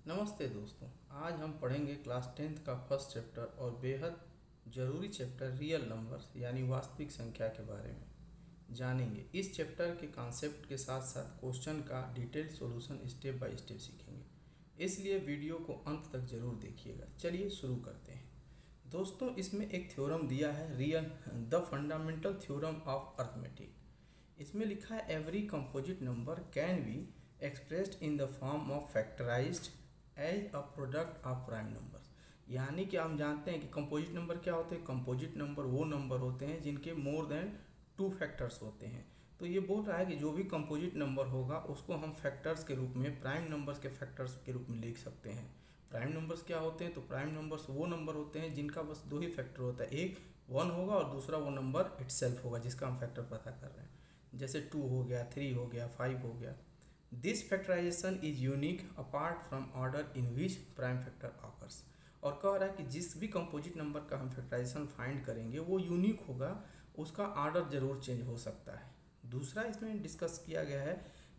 नमस्ते दोस्तों। आज हम पढ़ेंगे क्लास 10th का फर्स्ट चैप्टर और बेहद ज़रूरी चैप्टर रियल नंबर्स यानी वास्तविक संख्या के बारे में जानेंगे। इस चैप्टर के कॉन्सेप्ट के साथ साथ क्वेश्चन का detailed solution step by step सीखेंगे, इसलिए वीडियो को अंत तक ज़रूर देखिएगा। चलिए शुरू करते हैं। दोस्तों, इसमें एक थ्योरम दिया है, real the fundamental theorem of arithmetic. इसमें लिखा है every composite number can be expressed in the form of factorised as a product of prime numbers. यानी कि हम जानते हैं कि कंपोजिट नंबर क्या होते हैं। कंपोजिट नंबर वो नंबर होते हैं जिनके मोर देन 2 फैक्टर्स होते हैं। तो ये बोल रहा है कि जो भी कंपोजिट नंबर होगा उसको हम फैक्टर्स के रूप में, प्राइम नंबर्स के फैक्टर्स के रूप में लिख सकते हैं। प्राइम नंबर्स क्या होते हैं? तो प्राइम नंबर्स वो नंबर होते हैं जिनका बस 2 ही फैक्टर होता है, एक 1 होगा और दूसरा वो नंबर इटसेल्फ होगा जिसका हम फैक्टर पता कर रहे हैं। जैसे 2 हो गया, 3 हो गया, 5 हो गया। This factorisation is unique apart from order in which prime factor occurs. और कह रहा है कि जिस भी कंपोजिट नंबर का हम फैक्टराइजेशन फाइंड करेंगे वो यूनिक होगा, उसका ऑर्डर जरूर चेंज हो सकता है। दूसरा इसमें डिस्कस किया गया है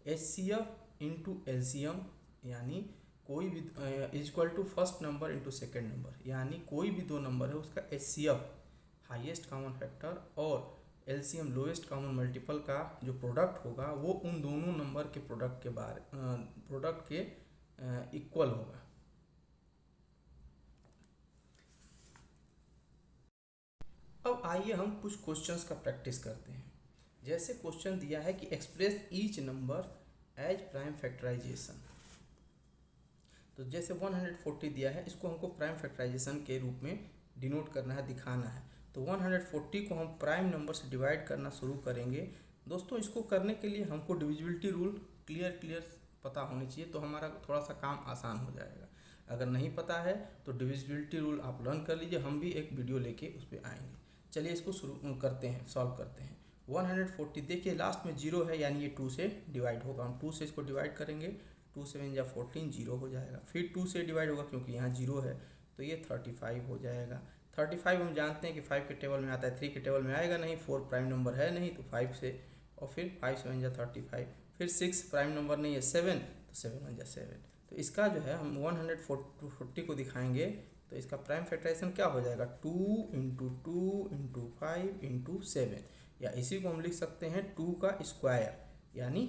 एचसीएफ इंटू एलसीएम, यानी कोई भी is equal to first number into second number, यानी कोई भी दो नंबर है उसका एचसीएफ हाईएस्ट कॉमन फैक्टर और एलसीएम लोएस्ट कॉमन मल्टीपल का जो प्रोडक्ट होगा वो उन दोनों नंबर के प्रोडक्ट के इक्वल होगा। अब आइए हम कुछ क्वेश्चंस का प्रैक्टिस करते हैं। जैसे क्वेश्चन दिया है कि express each number as prime factorisation. तो जैसे 140 दिया है, इसको हमको प्राइम फैक्टराइजेशन के रूप में डिनोट करना है, दिखाना है। तो 140 को हम प्राइम नंबर से डिवाइड करना शुरू करेंगे। दोस्तों, इसको करने के लिए हमको डिविजिबिलिटी रूल क्लियर पता होनी चाहिए, तो हमारा थोड़ा सा काम आसान हो जाएगा। अगर नहीं पता है तो डिविजिबिलिटी रूल आप लर्न कर लीजिए, हम भी एक वीडियो लेके उस पर आएंगे। चलिए इसको शुरू करते हैं, सॉल्व करते हैं। 140 देखिए लास्ट में 0 है, यानी ये 2 से डिवाइड होगा। हम 2 से इसको डिवाइड करेंगे, 2 7 या 14, 0 हो जाएगा। फिर 2 से डिवाइड होगा क्योंकि यहाँ 0 है, तो ये 35 हो जाएगा। 35 हम जानते हैं कि 5 के टेबल में आता है, 3 के टेबल में आएगा नहीं, 4 प्राइम नंबर है नहीं, तो 5 से, और फिर 5 7 या 35। फिर 6 प्राइम नंबर नहीं है, 7, तो 7 1 या 7। तो इसका जो है हम 140 को दिखाएंगे, तो इसका प्राइम फैक्टराइजेशन क्या हो जाएगा? 2 इंटू 2 इंटू 5 इंटू 7, या इसी को हम लिख सकते हैं 2 का स्क्वायर, यानी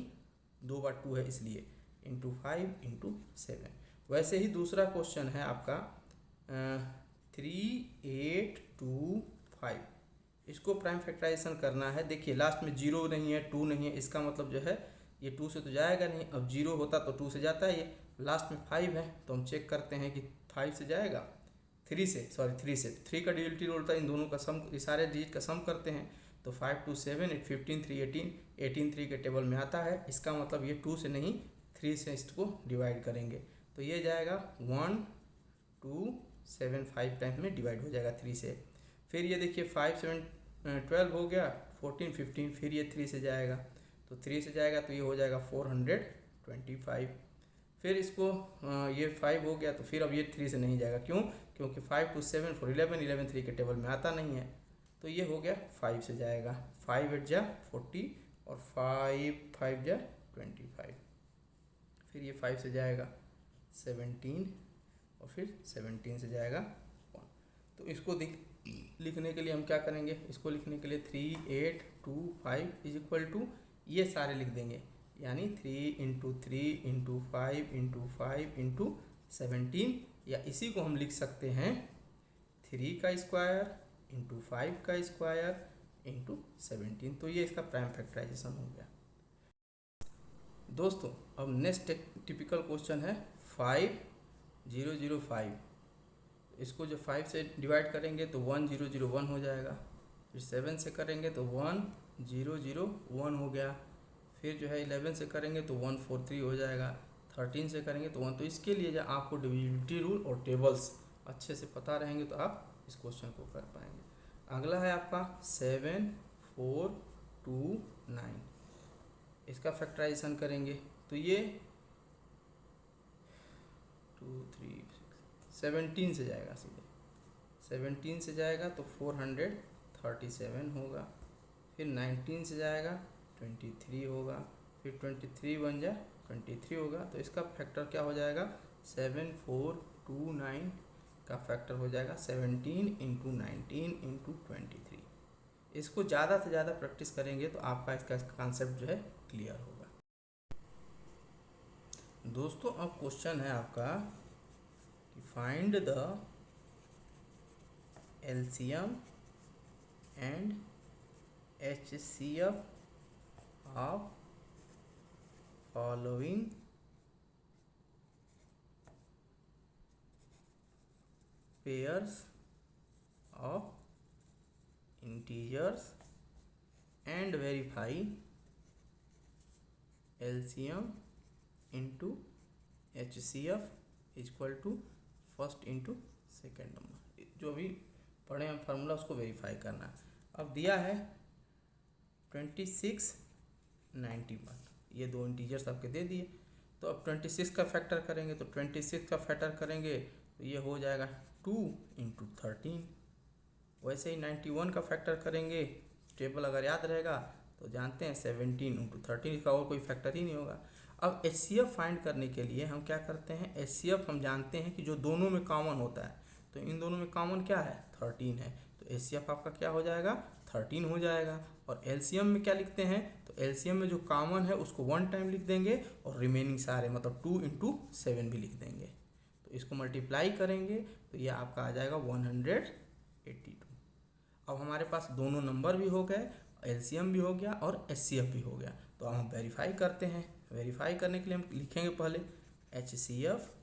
2 बार 2 है इसलिए, इंटू 5 इंटू 7। वैसे ही दूसरा क्वेश्चन है आपका 3 8 2 5। इसको प्राइम फैक्टराइजेशन करना है। देखिए लास्ट में 0 नहीं है, 2 नहीं है, इसका मतलब जो है ये 2 से तो जाएगा नहीं। अब 0 होता तो 2 से जाता है, ये लास्ट में 5 है, तो हम चेक करते हैं कि 5 से जाएगा, 3 से, सॉरी 3 से। 3 का डिविजिबिलिटी रूल था, इन दोनों का सम, ये सारे डिजिट का सम करते हैं, तो 5 2 7 8 15 3 18, 18 3 के टेबल में आता है। इसका मतलब ये 2 से नहीं 3 से इसको डिवाइड करेंगे, तो ये जाएगा 1 2 7 5 टाइम में डिवाइड हो जाएगा 3 से। फिर ये देखिए 5 7 12 हो गया, 14 15, फिर ये 3 से जाएगा, तो 3 से जाएगा तो ये हो जाएगा 425। फिर इसको ये 5 हो गया, तो फिर अब ये 3 से नहीं जाएगा, क्यों? क्योंकि 5 2 7 4 11, 11 3 के टेबल में आता नहीं है, तो ये हो गया 5 से जाएगा। 5 8 जा 40 और 5 5 जा 25। फिर ये 5 से जाएगा 17, और फिर 17 से जाएगा 1। तो इसको लिखने के लिए हम क्या करेंगे? इसको लिखने के लिए 3 8 2 5 इज इक्वल टू ये सारे लिख देंगे, यानी 3 इंटू 3 इंटू 5 इंटू 5 इंटू 17, या इसी को हम लिख सकते हैं 3 का स्क्वायर इंटू 5 का स्क्वायर इंटू 17। तो ये इसका प्राइम फैक्टराइजेशन हो गया। दोस्तों, अब नेक्स्ट टिपिकल क्वेश्चन है 5 0 0 5। इसको जो 5 से डिवाइड करेंगे तो 1 0 0 1 हो जाएगा। फिर 7 से करेंगे तो 1 0 0 1 हो गया। फिर जो है 11 से करेंगे तो 1 4 3 हो जाएगा। 13 से करेंगे तो 1। तो इसके लिए जब आपको डिविजिबिलिटी रूल और टेबल्स अच्छे से पता रहेंगे तो आप इस क्वेश्चन को कर पाएंगे। अगला है आपका 7 4 2 9। इसका फैक्टराइजेशन करेंगे तो ये 2 3 17 से जाएगा, सीधे 17 से जाएगा तो 437 होगा। फिर 19 से जाएगा 23 होगा। फिर 23 बन जाए 23 होगा। तो इसका फैक्टर क्या हो जाएगा? 7429 का फैक्टर हो जाएगा 17 इंटू 19 इंटू 23। इसको ज़्यादा से ज़्यादा प्रैक्टिस करेंगे तो आपका इसका कॉन्सेप्ट जो है क्लियर होगा। दोस्तों अब क्वेश्चन है आपका कि find the LCM and HCF of following pairs of integers and verify LCM into HCF equal to first into second number. जो भी पढ़े हम फार्मूला उसको वेरीफाई करना है। अब दिया है 26 91, ये दो इंटीजर्स आपके दे दिए। तो अब 26 का फैक्टर करेंगे तो 26 का फैक्टर करेंगे तो ये हो जाएगा 2 इंटू 13। वैसे ही 91 का फैक्टर करेंगे, टेबल अगर याद रहेगा तो जानते हैं 17 इंटू 13, इसका और कोई फैक्टर ही नहीं होगा। अब एचसीएफ फाइंड करने के लिए हम क्या करते हैं, एचसीएफ हम जानते हैं कि जो दोनों में कॉमन होता है, तो इन दोनों में कॉमन क्या है 13 है, तो एचसीएफ आपका क्या हो जाएगा 13 हो जाएगा। और एलसीएम में क्या लिखते हैं, तो एलसीएम में जो कॉमन है उसको 1 टाइम लिख देंगे और रिमेनिंग सारे मतलब 2 इंटू 7 भी लिख देंगे। तो इसको मल्टीप्लाई करेंगे तो ये आपका आ जाएगा 182। अब हमारे पास दोनों नंबर भी हो गए, एलसीएम भी हो गया और एचसीएफ भी हो गया। तो अब हम वेरीफाई करते हैं। वेरीफाई करने के लिए हम लिखेंगे पहले HCF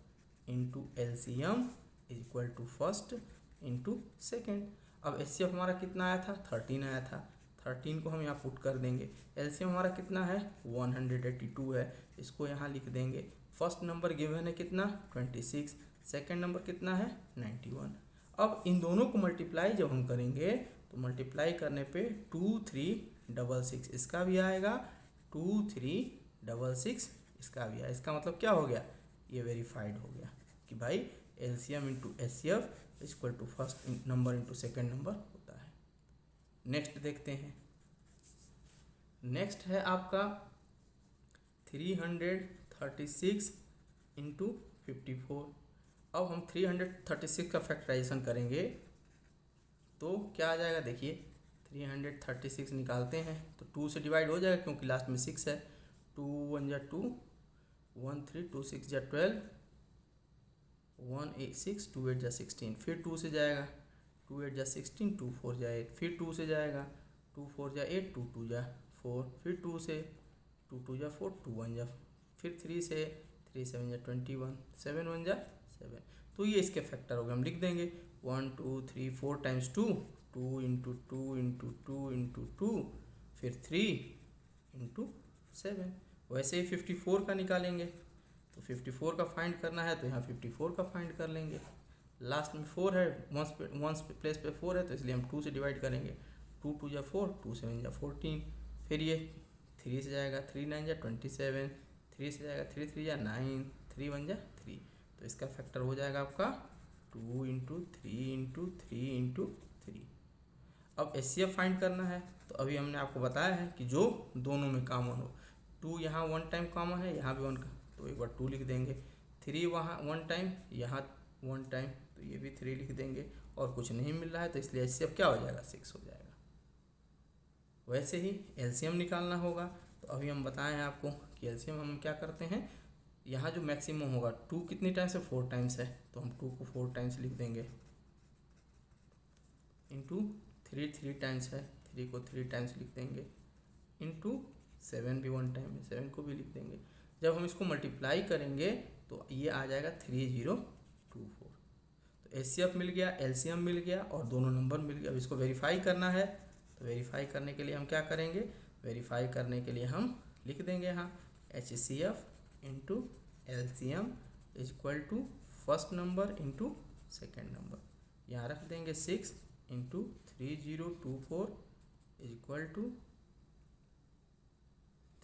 into LCM equal to first into second. अब एचसीएफ हमारा कितना आया था 13 आया था, 13 को हम यहाँ पुट कर देंगे। एलसीएम हमारा कितना है 182 है, इसको यहाँ लिख देंगे। फर्स्ट नंबर गिवन है कितना 26, सेकेंड नंबर कितना है 91। अब इन दोनों को मल्टीप्लाई जब हम करेंगे तो मल्टीप्लाई करने पे 2366 इसका भी आएगा, 2366 इसका भी आएगा। इसका मतलब क्या हो गया, ये वेरीफाइड हो गया कि भाई LCM into HCF equal to first number into second number होता है। नेक्स्ट देखते हैं। नेक्स्ट है आपका 336 इंटू 54। अब हम 336 का फैक्टराइजेशन करेंगे तो क्या आ जाएगा, देखिए 336 निकालते हैं तो 2 से डिवाइड हो जाएगा क्योंकि लास्ट में 6 है। 2 1 जा 2, 1 3, 2 6 जा 12, 1 8 6, 2 8 जा 16, फिर 2 से जाएगा, 2 8 जा 16, 2 4 जा 8, फिर 2 से जाएगा, 2 4 जा 8, 2 2 जा 4, फिर 2 से 2 2 जा 4, 2 1 जा, फिर 3 से 3 7 जा 21, 7 1 जा 7। तो ये इसके फैक्टर हो गए, हम लिख देंगे 1 2 3 4 टाइम्स 2, 2 इंटू 2 इंटू 2 इंटू 2, फिर 3 इंटू 7। वैसे ही 54 का निकालेंगे तो 54 का फाइंड करना है तो यहाँ 54 का फाइंड कर लेंगे। लास्ट में 4 है, वंस प्लेस पे 4 है तो इसलिए हम 2 से डिवाइड करेंगे। 2 2 जा 4, 2 7 जा 14, फिर ये 3 से जाएगा, 3 9 जा 27, 3 से जाएगा, 3 3 जा 9, 3 1 जा 3। तो इसका फैक्टर हो जाएगा आपका 2 इंटू 3 इंटू 3 इंटू 3। अब एचसीएफ फाइंड करना है तो अभी हमने आपको बताया है कि जो दोनों में कॉमन हो। 2 यहाँ 1 टाइम कॉमन है, यहाँ भी 1 का, तो एक बार 2 लिख देंगे। 3 वहाँ 1 टाइम, यहाँ 1 टाइम, तो ये भी 3 लिख देंगे। और कुछ नहीं मिल रहा है तो इसलिए एचसीएफ क्या हो जाएगा 6 हो जाएगा। वैसे ही एलसीएम निकालना होगा तो अभी हम बताए हैं आपको कि एलसीएम हम क्या करते हैं, यहाँ जो मैक्सिमम होगा 2 कितनी टाइम्स है 4 टाइम्स है, तो हम 2 को 4 टाइम्स लिख देंगे, इंटू 3 3 टाइम्स है, 3 को 3 टाइम्स लिख देंगे, इंटू 7 भी 1 टाइम है, 7 को भी लिख देंगे। जब हम इसको मल्टीप्लाई करेंगे तो ये आ जाएगा 3024। तो एचसीएफ मिल गया, एलसीएम मिल गया और दोनों नंबर मिल गया। अब इसको वेरीफाई करना है तो वेरीफाई करने के लिए हम क्या करेंगे, वेरीफाई करने के लिए हम लिख देंगे यहाँ HCF into LCM equal to first number into second number. यहाँ रख देंगे 6 इंटू 3024 इक्वल टू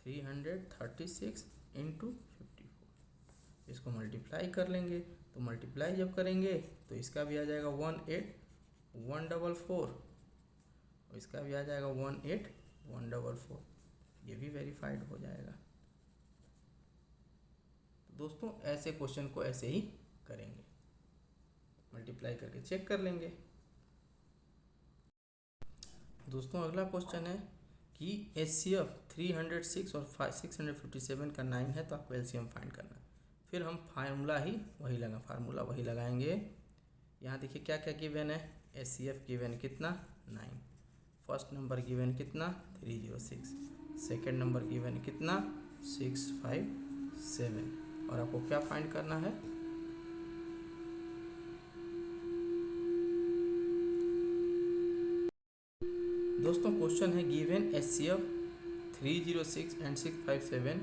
336 इंटू 54। इसको मल्टीप्लाई कर लेंगे तो मल्टीप्लाई जब करेंगे तो इसका भी आ जाएगा 18144 और इसका भी आ जाएगा 18144। ये भी वेरीफाइड हो जाएगा। तो दोस्तों ऐसे क्वेश्चन को ऐसे ही करेंगे, मल्टीप्लाई करके चेक कर लेंगे। दोस्तों अगला क्वेश्चन है कि HCF 306 और 657 का 9 है, तो आपको LCM फाइंड करना है। फिर हम फार्मूला वही लगाएंगे। यहाँ देखिए क्या क्या गिवन है। HCF गिवन कितना 9, फर्स्ट नंबर गिवन कितना 306, सेकेंड नंबर गिवन कितना 657, और आपको क्या फाइंड करना है, दोस्तों क्वेश्चन है given HCF 306 and 657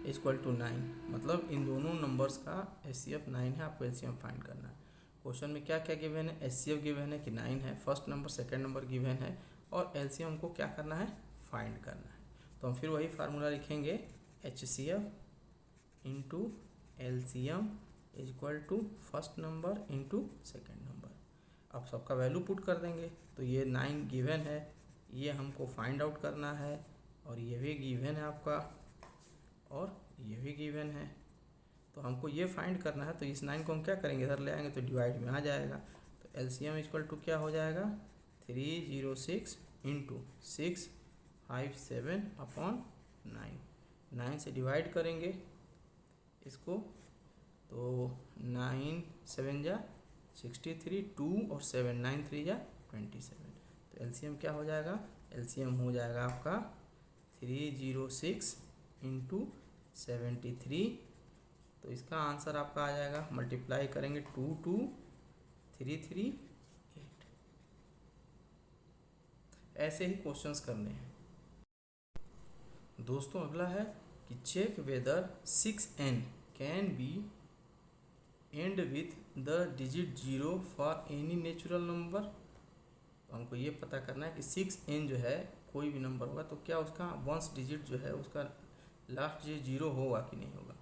equal to 9, मतलब इन दोनों नंबर्स का HCF 9 है, आपको LCM फाइंड करना है। क्वेश्चन में क्या क्या गिवन है, HCF गिवन है कि 9 है, first number second number given है, और LCM को क्या करना है, फाइंड करना है। तो हम फिर वही फार्मूला लिखेंगे, HCF into LCM equal to first number into second number. अब सबका वैल्यू पुट कर देंगे, तो ये 9 गिवन है, ये हमको फाइंड आउट करना है, और ये भी गिवन है आपका, और ये भी गिवन है। तो हमको ये फाइंड करना है, तो इस 9 को हम क्या करेंगे, इधर ले आएंगे तो डिवाइड में आ जाएगा। तो LCM इक्वल टू क्या हो जाएगा 306 इंटू 657 अपॉन 9 से डिवाइड करेंगे इसको, तो 9 7 जा 63, 2 और 7 9 3 जा 27। तो LCM क्या हो जाएगा, LCM हो जाएगा आपका 306 इंटू 73। तो इसका आंसर आपका आ जाएगा, मल्टीप्लाई करेंगे 2 2 3 3 8। ऐसे ही क्वेश्चंस करने हैं। दोस्तों अगला है कि check whether 6n can be end with the digit 0 for any natural number. तो हमको ये पता करना है कि 6n जो है कोई भी नंबर होगा तो क्या उसका वंस डिजिट जो है उसका लास्ट डिजिट 0 होगा कि नहीं होगा।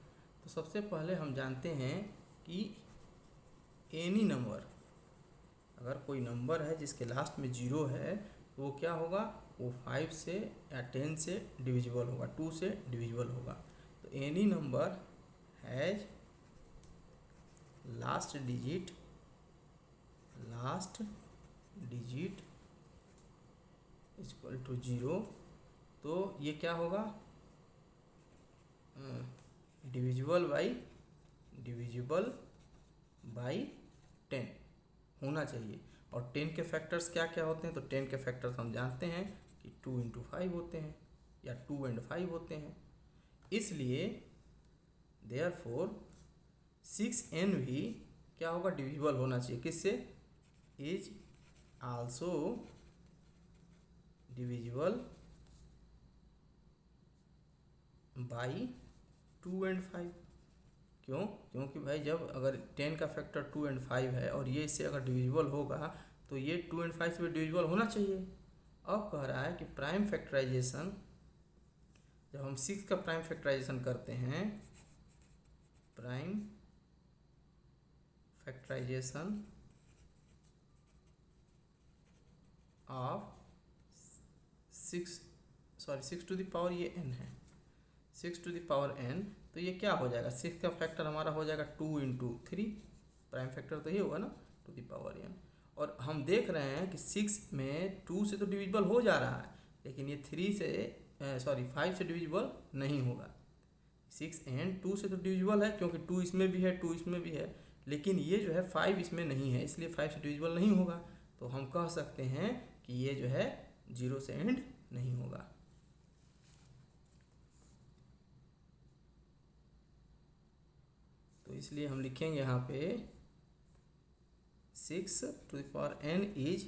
तो सबसे पहले हम जानते हैं कि एनी नंबर, अगर कोई नंबर है जिसके लास्ट में 0 है तो वो क्या होगा, वो 5 से या 10 से डिविजिबल होगा, 2 से डिविजिबल होगा। तो any number has last digit equal to 0, तो ये क्या होगा, डिविजिबल बाई 10 होना चाहिए। और 10 के फैक्टर्स क्या क्या होते हैं, तो 10 के फैक्टर्स हम जानते हैं कि 2 इंटू 5 होते हैं या 2 एंड 5 होते हैं। इसलिए देयरफॉर 6n भी क्या होगा, डिविजिबल होना चाहिए, किससे, is also divisible by 2 and 5। क्यों, क्योंकि भाई जब अगर 10 का फैक्टर 2 एंड 5 है और ये इससे अगर डिविजिबल होगा तो ये 2 एंड 5 से डिविजिबल होना चाहिए। अब कह रहा है कि प्राइम फैक्टराइजेशन, जब हम 6 का प्राइम फैक्टराइजेशन करते हैं, prime factorisation of 6 to the power, ये n है, 6 टू द पावर n, तो ये क्या हो जाएगा, 6 का फैक्टर हमारा हो जाएगा 2 इंटू 3, प्राइम फैक्टर तो ये होगा ना, टू द पावर n। और हम देख रहे हैं कि 6 में 2 से तो डिविजिबल हो जा रहा है, लेकिन ये 5 से डिविजिबल नहीं होगा। 6 एंड 2 से तो डिविजिबल है, क्योंकि 2 इसमें भी है 2 इसमें भी है, लेकिन ये जो है 5 इसमें नहीं है, इसलिए 5 से डिविजिबल नहीं होगा। तो हम कह सकते हैं कि ये जो है 0 से एंड नहीं होगा। तो इसलिए हम लिखेंगे यहाँ पे 6 to the power n is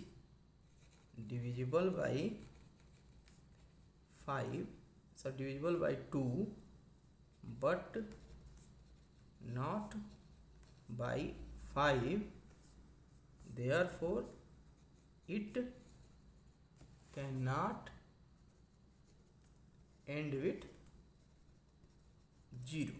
divisible by 5, divisible by 2 but not by 5, therefore it can not end with 0।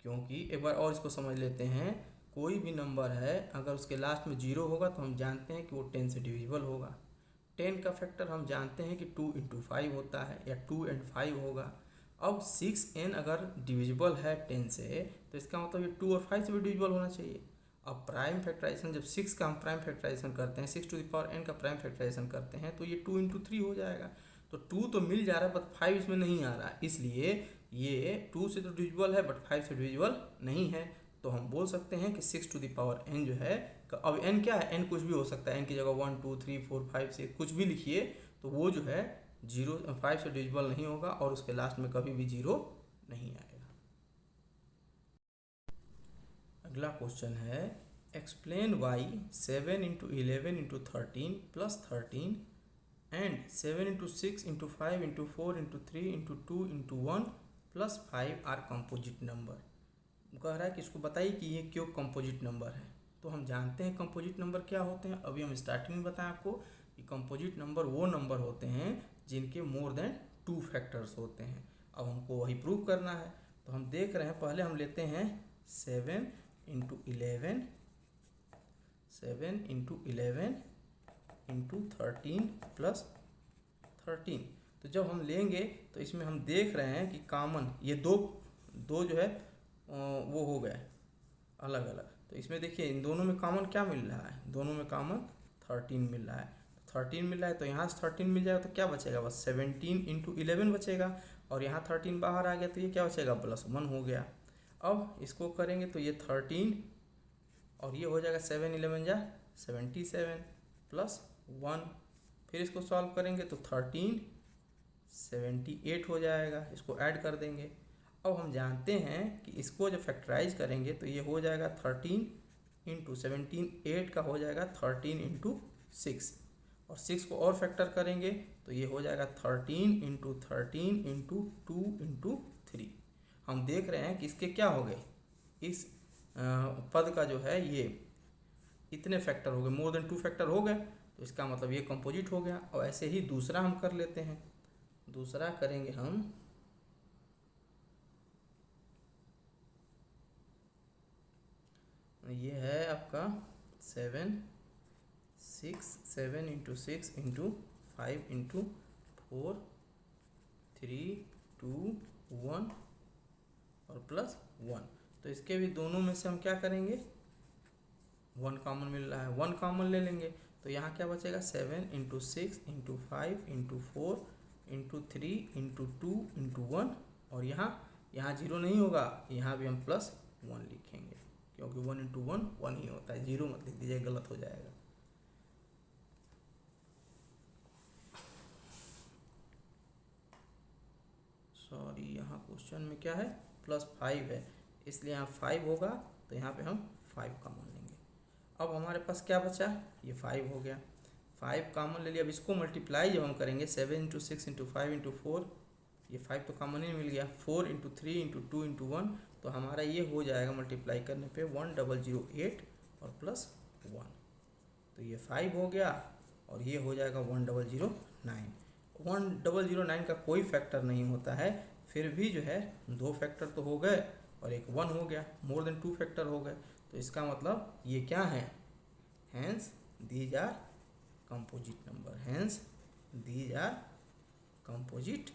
क्योंकि एक बार और इसको समझ लेते हैं, कोई भी नंबर है अगर उसके लास्ट में 0 होगा तो हम जानते हैं कि वो 10 से डिविजिबल होगा। 10 का फैक्टर हम जानते हैं कि 2 इंटू 5 होता है या 2 एंड 5 होगा। अब 6n अगर डिविजिबल है 10 से तो इसका मतलब ये 2 और 5 से भी डिविजिबल होना चाहिए। अब प्राइम फैक्टराइजेशन जब 6 का हम प्राइम फैक्टराइजेशन करते हैं, 6 टू द पावर n का प्राइम फैक्टराइजेशन करते हैं तो ये 2 इंटू 3 हो जाएगा। तो 2 तो मिल जा रहा है बट 5 इसमें नहीं आ रहा है, इसलिए ये 2 से तो डिविजिबल है बट 5 से डिविजिबल नहीं है। तो हम बोल सकते हैं कि 6 टू द पावर n जो है, अब n क्या है, n कुछ भी हो सकता है, n की जगह 1 2 3 4 5 6 कुछ भी लिखिए, तो वो जो है 5 से डिविजिबल नहीं होगा और उसके लास्ट में कभी भी 0 नहीं आएगा। अगला क्वेश्चन है explain why 7 into 11 into 13 plus 13 and 7 into 6 into 5 into 4 into 3 into 2 into 1 plus 5 are composite number. कह रहा है कि इसको बताइए कि ये क्यों कंपोजिट नंबर है। तो हम जानते हैं कंपोजिट नंबर क्या होते हैं, अभी हम स्टार्टिंग में बताएं आपको कि कंपोजिट नंबर वो नंबर होते हैं जिनके मोर देन 2 फैक्टर्स होते हैं। अब हमको वही प्रूव करना है, तो हम देख रहे हैं, पहले हम लेते हैं 7 इंटू 11 इंटू 13 प्लस 13। तो जब हम लेंगे तो इसमें हम देख रहे हैं कि कॉमन ये दो जो है वो हो गए अलग अलग। तो इसमें देखिए इन दोनों में कॉमन क्या मिल रहा है, दोनों में कॉमन 13 मिल रहा है। 13 मिल रहा है तो यहाँ से 13 मिल जाएगा तो क्या बचेगा, बस 17 इंटू 11 बचेगा, और यहाँ 13 बाहर आ गया तो ये क्या बचेगा, +1 हो गया। अब इसको करेंगे तो ये 13 और ये हो जाएगा 7 11 जा 77 प्लस 1, फिर इसको सॉल्व करेंगे तो 13 78 हो जाएगा, इसको ऐड कर देंगे। अब हम जानते हैं कि इसको जब फैक्टराइज करेंगे तो ये हो जाएगा 13 इंटू 17, 8 का हो जाएगा 13 इंटू 6, और 6 को और फैक्टर करेंगे तो ये हो जाएगा 13 इंटू 13 इंटू 2 इंटू 3। हम देख रहे हैं कि इसके क्या हो गए, इस पद का जो है ये इतने फैक्टर हो गए, मोर देन 2 फैक्टर हो गए, तो इसका मतलब ये कंपोजिट हो गया। और ऐसे ही दूसरा हम कर लेते हैं, दूसरा करेंगे हम ये है आपका 7 इंटू 6 इंटू 5 इंटू 4 3 2 1 और +1। तो इसके भी दोनों में से हम क्या करेंगे, 1 कॉमन मिल रहा है, 1 कॉमन ले लेंगे तो यहाँ क्या बचेगा, 7 into 6 into 5 into 4 into 3 into 2 into 1, और यहाँ 0 नहीं होगा, यहाँ भी हम +1 लिखेंगे क्योंकि 1 इंटू 1 1 ही होता है, 0 मत लिख दीजिए गलत हो जाएगा। सॉरी यहाँ क्वेश्चन में क्या है, +5 है, इसलिए यहाँ 5 होगा तो यहाँ पे हम 5 कॉमन लेंगे। अब हमारे पास क्या बचा, ये 5 हो गया, 5 कॉमन ले लिया। अब इसको मल्टीप्लाई जब हम करेंगे 7 इंटू 6 इंटू 5 इंटू 4, ये 5 तो कॉमन ही मिल गया, 4 इंटू 3 इंटू 2 इंटू 1, तो हमारा ये हो जाएगा मल्टीप्लाई करने पे 1008 और +1, तो ये 5 हो गया और ये हो जाएगा 1009। 1009 का कोई फैक्टर नहीं होता है, फिर भी जो है 2 फैक्टर तो हो गए और एक 1 हो गया, मोर देन 2 फैक्टर हो गए, तो इसका मतलब ये क्या है, hence these are composite number, hence these are composite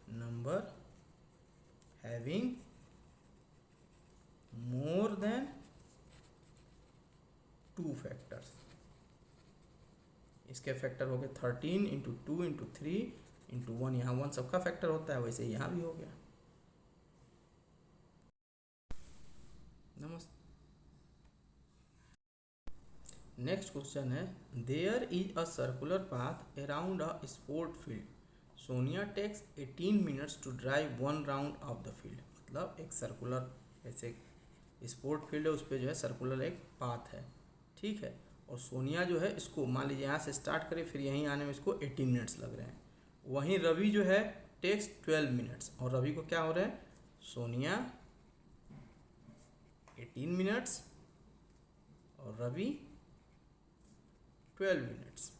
number having more than 2 factors. इसके फैक्टर हो गए 13 इंटू 2 इंटू 3 इंटू 1, यहाँ 1 सबका फैक्टर होता है, वैसे यहाँ भी हो गया। नमस्ते। Next question is there is a circular path around a sport field, Sonia takes 18 minutes to drive 1 round of the field. मतलब एक सर्कुलर ऐसे स्पोर्ट फील्ड है, उस पर जो है सर्कुलर एक पाथ है, ठीक है, और सोनिया जो है इसको मान लीजिए यहाँ से स्टार्ट करे, फिर यहीं आने में इसको 18 मिनट्स लग रहे हैं। वहीं रवि जो है टेक्स 12 मिनट्स, और रवि को क्या हो रहा है, सोनिया 18 मिनट्स और रवि 12 मिनट्स।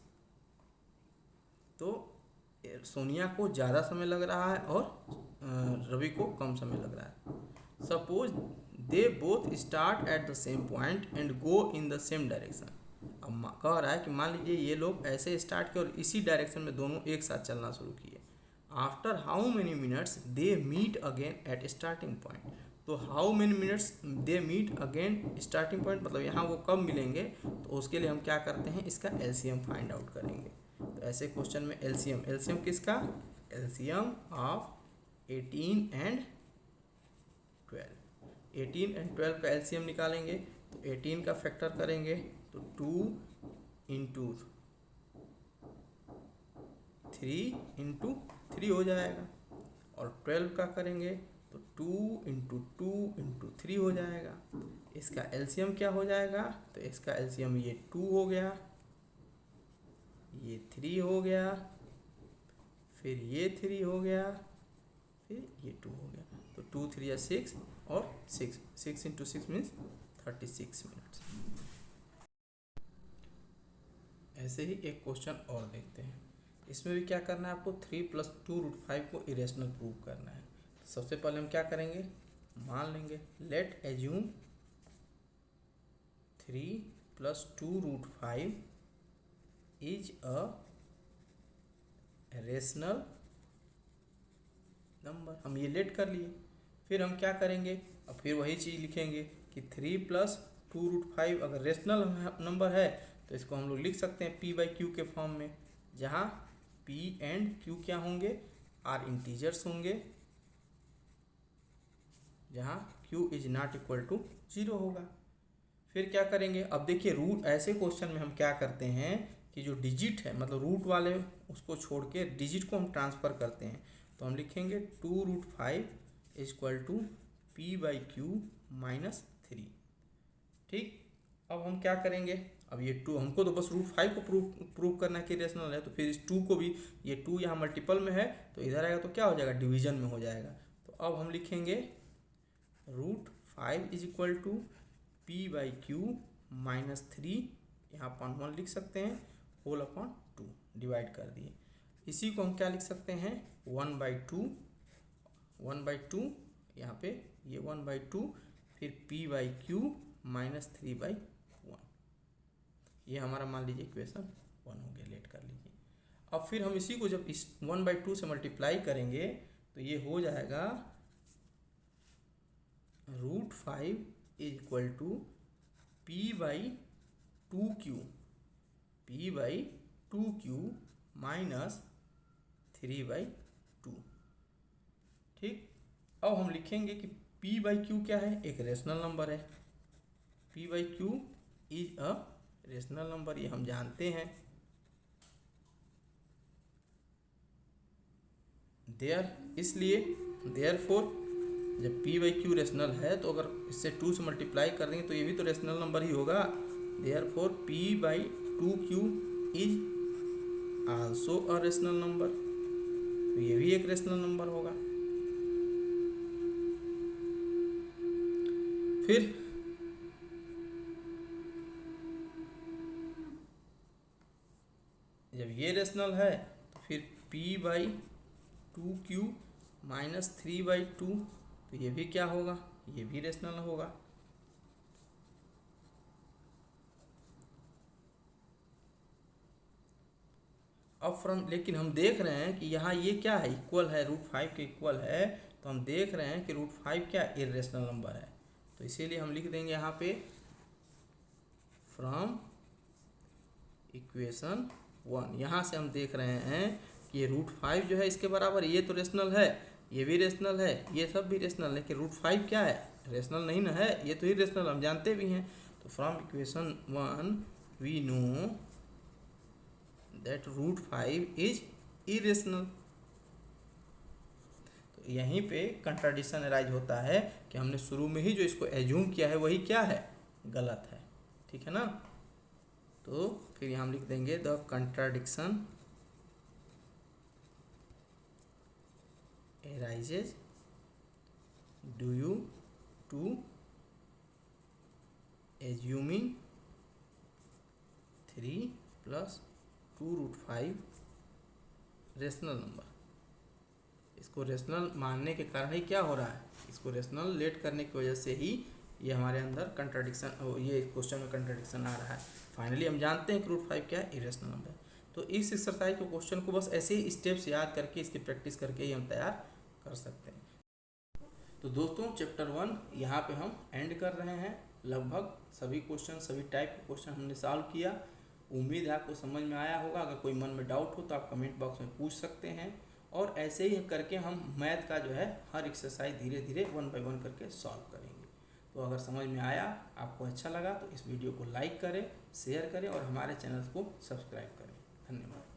तो सोनिया को ज़्यादा समय लग रहा है और रवि को कम समय लग रहा है। Suppose they both start at the same point and go in the same direction. अब कह रहा है कि मान लीजिए ये लोग ऐसे स्टार्ट किए और इसी डायरेक्शन में दोनों एक साथ चलना शुरू किए। After how many minutes they meet again at starting point. तो how many minutes they meet again starting point, मतलब यहाँ वो कब मिलेंगे, तो उसके लिए हम क्या करते हैं, इसका एलसीएम फाइंड आउट करेंगे। तो ऐसे क्वेश्चन में एलसीएम किसका, एलसीएम ऑफ 18 एंड 12। 18 एंड 12 का एलसीएम निकालेंगे तो 18 का फैक्टर करेंगे तो 2 इंटू 3 हो जाएगा, और 12 का करेंगे तो 2 हो जाएगा। इसका एलसीएम क्या हो जाएगा, तो इसका एलसीएम ये 2 हो गया, ये 3 हो गया, फिर ये 3 हो गया, फिर ये 2 हो गया। तो 2 3 6 और 6 इंटू 6 मीन्स 36 मिनट्स। ऐसे ही एक क्वेश्चन और देखते हैं। इसमें भी क्या करना है आपको, 3 + 2√5 को इरेशनल प्रूव करना है। तो सबसे पहले हम क्या करेंगे, मान लेंगे late assume 3 + 2√5 is a rational number. हम ये लेट कर लिए, फिर हम क्या करेंगे, अब फिर वही चीज़ लिखेंगे कि 3 + 2√5 अगर रेशनल नंबर है तो इसको हम लोग लिख सकते हैं p/q के फॉर्म में, जहाँ p एंड q क्या होंगे, आर इंटीजर्स होंगे, जहाँ q ≠ 0 होगा। फिर क्या करेंगे, अब देखिए रूट, ऐसे क्वेश्चन में हम क्या करते हैं कि जो डिजिट है, मतलब रूट वाले उसको छोड़ के डिजिट को हम ट्रांसफ़र करते हैं। तो हम लिखेंगे 2√5 = p/q - 3। ठीक, अब हम क्या करेंगे, अब ये 2 हमको तो बस √5 को प्रूव करना है कि रेशनल है, तो फिर इस 2 को भी, ये 2 यहाँ मल्टीपल में है तो इधर आएगा तो क्या हो जाएगा, डिवीजन में हो जाएगा। तो अब हम लिखेंगे √5 = p/q - 3, यहाँ अपन 1 लिख सकते हैं, होल/2 डिवाइड कर दिए। इसी को हम क्या लिख सकते हैं, 1/2 यहाँ पे ये 1/2, फिर p/q - 3/1। ये हमारा मान लीजिए इक्वेशन 1 हो गया, लेट कर लीजिए। अब फिर हम इसी को जब इस 1/2 से मल्टीप्लाई करेंगे तो ये हो जाएगा √5 = p/2q - 3/2। ठीक, अब हम लिखेंगे कि p/q क्या है, एक रेशनल नंबर है, p/q is a rational number, ये हम जानते हैं। इसलिए देयरफॉर जब p/q रेशनल है तो अगर इससे 2 से मल्टीप्लाई कर देंगे तो ये भी तो रेशनल नंबर ही होगा। Therefore p/2q is also a rational number, तो ये भी एक रेशनल नंबर होगा। फिर जब ये रेशनल है तो फिर p/2q - 3/2, तो ये भी क्या होगा, ये भी रेशनल होगा। अब लेकिन हम देख रहे हैं कि यहाँ ये क्या है, इक्वल है, √5 के इक्वल है, तो हम देख रहे हैं कि √5 क्या इरेशनल नंबर है। तो इसीलिए हम लिख देंगे यहाँ पे फ्रॉम इक्वेशन 1। यहाँ से हम देख रहे हैं कि ये √5 जो है इसके बराबर, ये तो रेशनल है, ये भी रेशनल है, ये सब भी रेशनल है, लेकिन √5 क्या है, रेशनल नहीं ना है, ये तो ही रेशनल हम जानते भी हैं। तो from equation 1 we know that √5 is irrational. तो यहीं पे कंट्राडिक्शन अराइज होता है कि हमने शुरू में ही जो इसको एज्यूम किया है वही क्या है, गलत है। ठीक है ना, तो फिर यहाँ हम लिख देंगे the contradiction arises due to assuming 3 + 2√5 rational number. इसको रेशनल मानने के कारण ही क्या हो रहा है, इसको रेशनल लेट करने की वजह से ही ये हमारे अंदर कंट्राडिक्शन, ये क्वेश्चन में कंट्राडिक्शन आ रहा है। फाइनली हम जानते हैं कि √5 क्या है, इरेशनल नंबर। तो इस एक्सरसाइज के क्वेश्चन को बस ऐसे ही स्टेप्स याद करके इसकी प्रैक्टिस करके ही हम तैयार कर सकते हैं। तो दोस्तों चैप्टर 1 यहाँ पे हम एंड कर रहे हैं। लगभग सभी क्वेश्चन, सभी टाइप के क्वेश्चन हमने सॉल्व किया। उम्मीद है आपको समझ में आया होगा। अगर कोई मन में डाउट हो तो आप कमेंट बॉक्स में पूछ सकते हैं, और ऐसे ही करके हम मैथ का जो है हर एक्सरसाइज धीरे धीरे 1 बाय 1 करके सॉल्व करेंगे। तो अगर समझ में आया, आपको अच्छा लगा, तो इस वीडियो को लाइक करें, शेयर करें और हमारे चैनल को सब्सक्राइब करें। धन्यवाद।